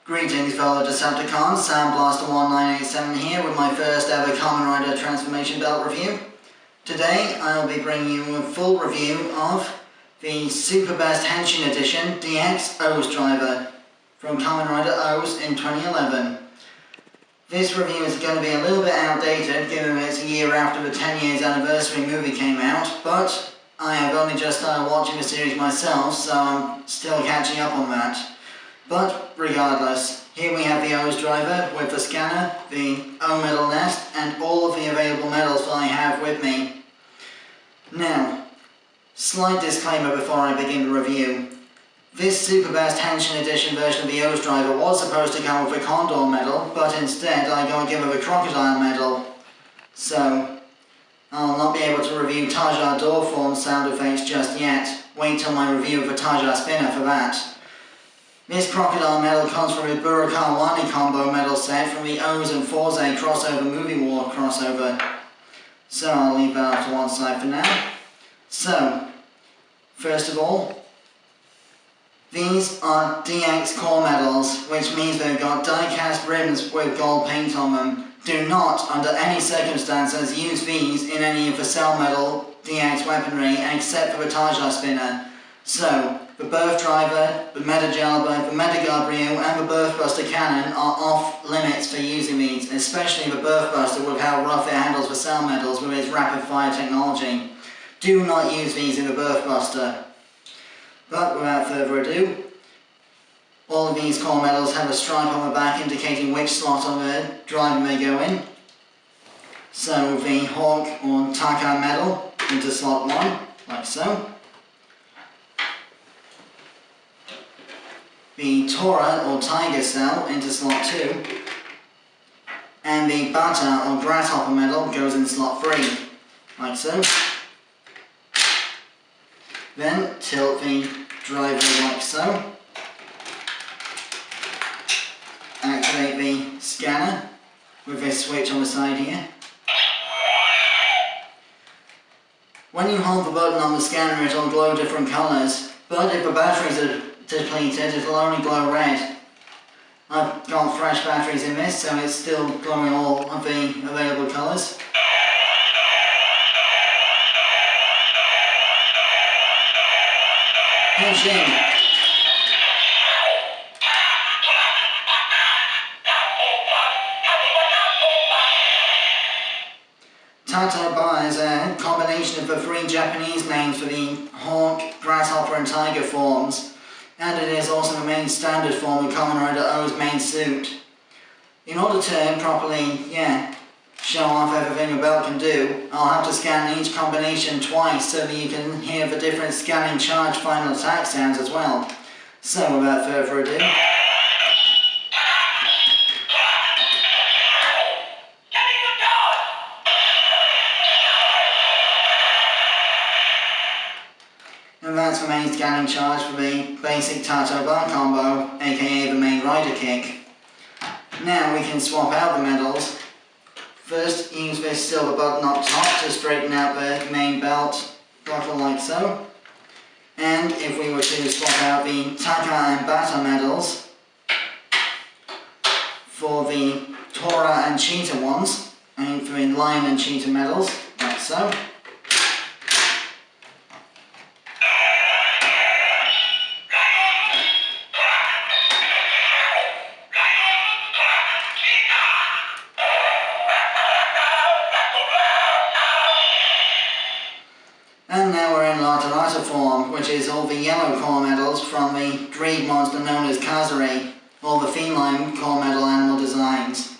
Greetings fellow Decepticons, Soundblaster1987 here with my first ever Kamen Rider Transformation Belt review. Today I'll be bringing you a full review of the Super Best Henshin Edition DX OOO driver from Kamen Rider OOO in 2011. This review is going to be a little bit outdated given it's a year after the 10 years anniversary movie came out, but I have only just started watching the series myself, so I'm still catching up on that. But regardless, here we have the OOO driver with the scanner, the OOO medal nest, and all of the available medals that I have with me. Now, slight disclaimer before I begin the review. This Super Best Henshin Edition version of the OOO driver was supposed to come with a Condor Medal, but instead I got given a crocodile medal. So, I'll not be able to review TaJaDor form sound effects just yet. Wait till my review of the Taja Spinner for that. This crocodile medal comes from a Wani combo medal set from the OOO's and Forze crossover movie war crossover. So I'll leave that off to one side for now. So, first of all, these are DX core medals, which means they've got die-cast rims with gold paint on them. Do not, under any circumstances, use these in any of the Cell Medal DX weaponry except for the Taja Spinner. So, the Birth Driver, the Meta-Jalba, the Meta-Gabriel and the Birthbuster Cannon are off limits for using these, especially the Birthbuster with how rough it handles the Cell Medals with its rapid fire technology. Do not use these in the Birthbuster. But without further ado, all of these core medals have a stripe on the back indicating which slot on the driver they go in. So the Hawk or Taka medal into slot 1, like so. The Tora or Tiger Cell into slot 2, and the Bata or Grasshopper medal goes in slot 3, like so. Then tilt the driver like so. Activate the scanner with this switch on the side here. When you hold the button on the scanner it will glow different colours, but if the batteries are depleted, it will only glow red. I've got fresh batteries in this, so it's still glowing all of the available colours. Henshin! TaToBa is a combination of the three Japanese names for the Hawk, Grasshopper and Tiger forms. And it is also the main standard form of Kamen Rider OOO's main suit. In order to properly, show off everything the belt can do, I'll have to scan each combination twice so that you can hear the different scanning charge final attack sounds as well. So without further ado, and that's the main scanning charge for the basic TaToBa combo, aka the main rider kick. Now we can swap out the medals. First, use this silver button up top to straighten out the main belt buckle like so. And if we were to swap out the Taka and Bata medals for the Tora and Cheetah ones, and for the Lion and Cheetah medals, like so. And now we're in LaToraTah form, which is all the yellow core medals from the greed monster known as Kazari, all the feline core medal animal designs.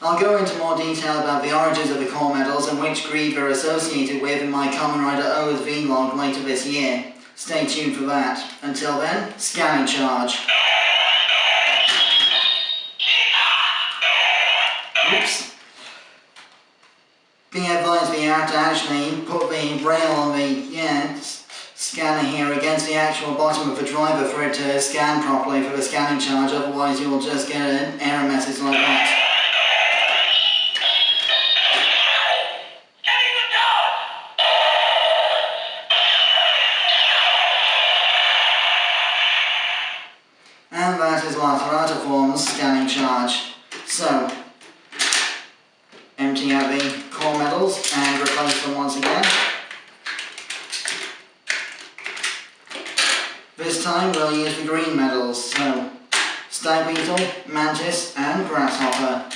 I'll go into more detail about the origins of the core medals and which greed they're associated with in my Kamen Rider OOO's vlog later this year. Stay tuned for that. Until then, scanning charge. Oops. Be advised that you have to actually put the rail on the scanner here against the actual bottom of the driver for it to scan properly for the scanning charge, otherwise you will just get an error message like that. And that is LaToraTah forms scanning charge. So, empty out the core medals and replace them once again. This time we'll use the green medals, so stag beetle, mantis and grasshopper.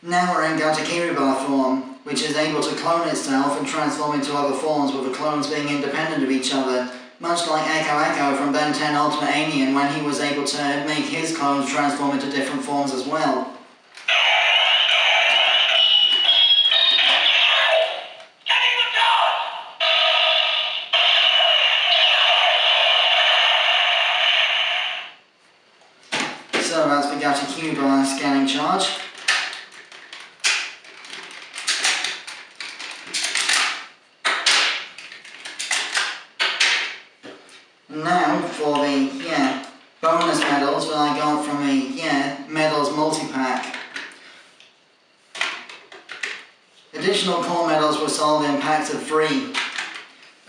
Now we're in GataKiriBa form, which is able to clone itself and transform into other forms, with the clones being independent of each other, much like Echo from Ben 10 Ultimate Alien when he was able to make his clones transform into different forms as well. So that's the GataKiriBa scanning charge. Now for the bonus medals that I got from the medals multi-pack. Additional core medals were sold in packs of 3.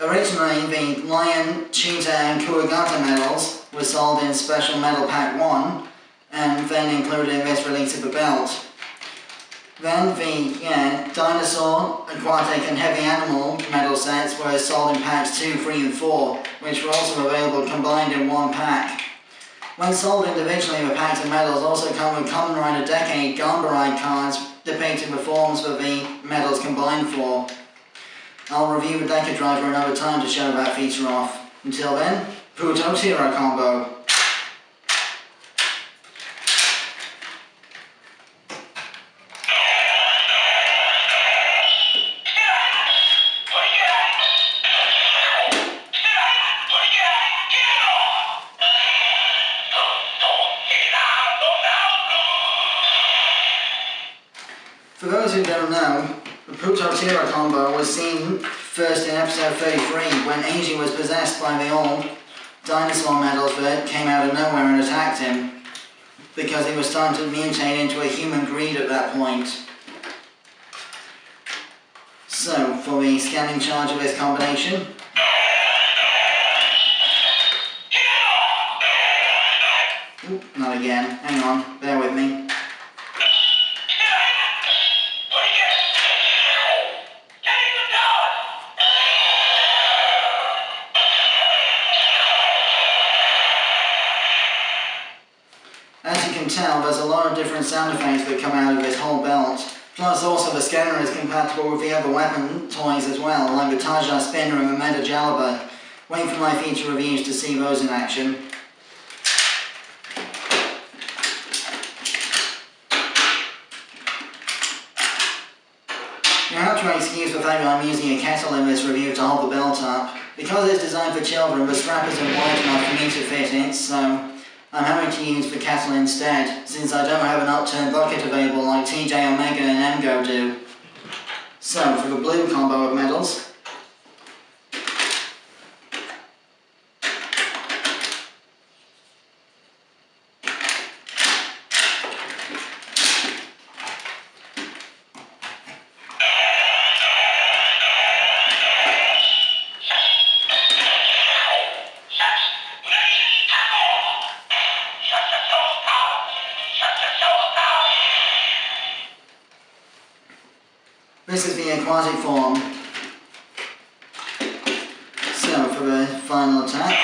Originally the Lion, Cheetah and Kuragata medals were sold in special medal pack 1 and then included in this release of the belt. Then the dinosaur, aquatic and heavy animal medal sets were sold in packs 2, 3 and 4, which were also available combined in one pack. When sold individually, the packs of medals also come with Kamen Rider Decade Gamba cards depicting the forms that the medals combined for. I'll review the Deca driver another time to show that feature off. Until then, PuToTyra Combo. For those who don't know, the PuToTyra combo was seen first in episode 33 when Eiji was possessed by the old dinosaur medals that came out of nowhere and attacked him, because he was starting to mutate into a human greed at that point. So, for the scanning charge of this combination, not again, hang on, bear with me. As you can tell, there's a lot of different sound effects that come out of this whole belt. Plus also the scanner is compatible with the other weapon toys as well, like the Taja Spinner and the Mandarake. Wait for my feature reviews to see those in action. You have to excuse the fact that I'm using a kettle in this review to hold the belt up. Because it's designed for children, the strap isn't wide enough for me to fit it, so I'm having to use the kettle instead, since I don't have an upturned bucket available like TJ Omega and MGO do. So, for the blue combo of medals, this is the aquatic form. So, for the final attack.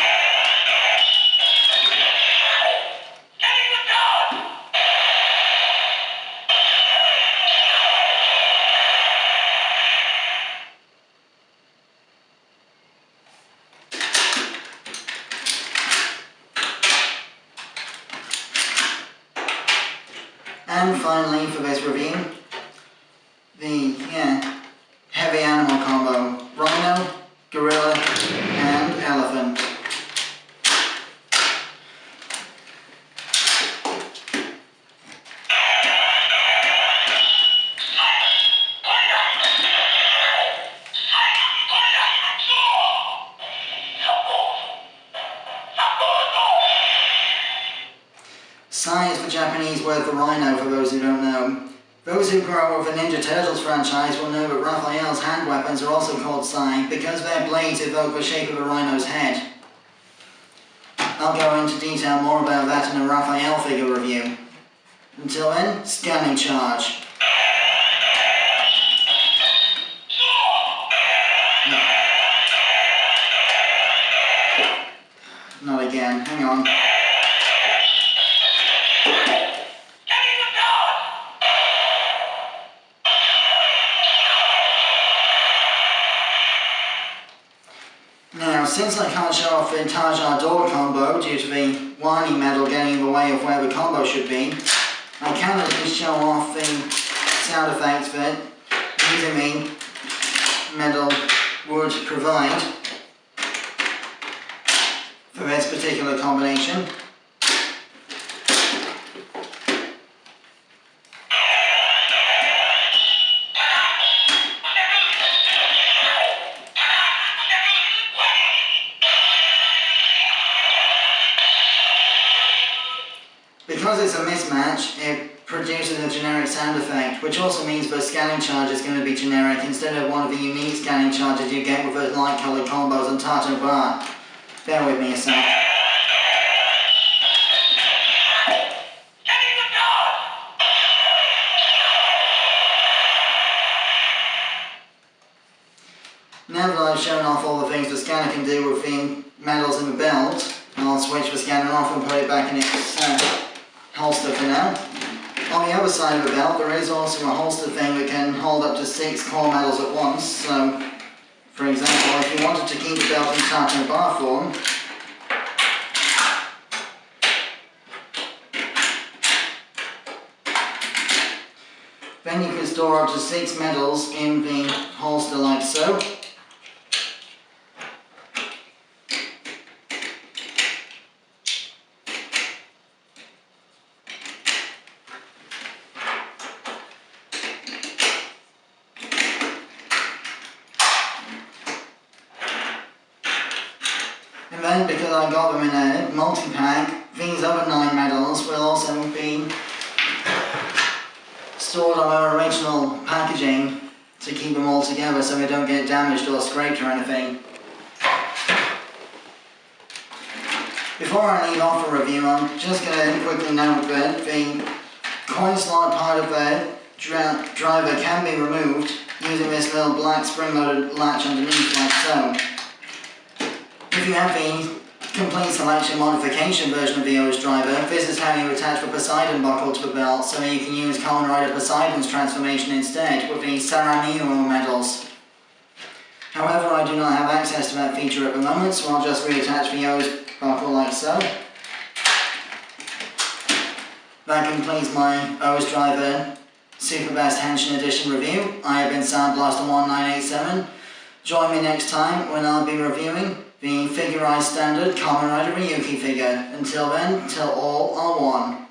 And finally, for this review, the heavy animal combo: rhino, gorilla, and elephant. Sai is the Japanese word for rhino, for those who don't know. Those who grew up with the Ninja Turtles franchise will know that Raphael's hand weapons are also called Sai because their blades evoke the shape of a rhino's head. I'll go into detail more about that in a Raphael figure review. Until then, scanning charge. No. Not again, hang on. Now, since I can't show off the TaJaDor Combo due to the Wani medal getting in the way of where the combo should be, I can at least show off the sound effects that using the medal would provide for this particular combination. Because it's a mismatch, it produces a generic sound effect, which also means the scanning charge is going to be generic instead of one of the unique scanning charges you get with those light-coloured combos on TaToBa. Bear with me a sec. Now that I've shown off all the things the scanner can do with the medals in the belt, I'll switch the scanner off and put it back in its holster for now. On the other side of the belt there is also a holster thing that can hold up to 6 core medals at once, so for example if you wanted to keep the belt in TaToBa form, then you can store up to 6 medals in the holster like so. And then, because I got them in a multi-pack, these other 9 medals will also be stored on our original packaging to keep them all together so they don't get damaged or scraped or anything. Before I leave off a review, I'm just going to quickly note that the coin slot part of the driver can be removed using this little black spring-loaded latch underneath like so. If you have the complete selection modification version of the OO's driver, this is how you attach the Poseidon buckle to the belt so that you can use Kamen Rider Poseidon's transformation instead with the SaGoZou medals. However, I do not have access to that feature at the moment, so I'll just reattach the OO's buckle like so. That completes my OO's driver Super Best Henshin edition review. I have been SoundBlaster1987. Join me next time when I'll be reviewing the figurized standard Kamen Rider Ryuki figure. Until then, till all are one.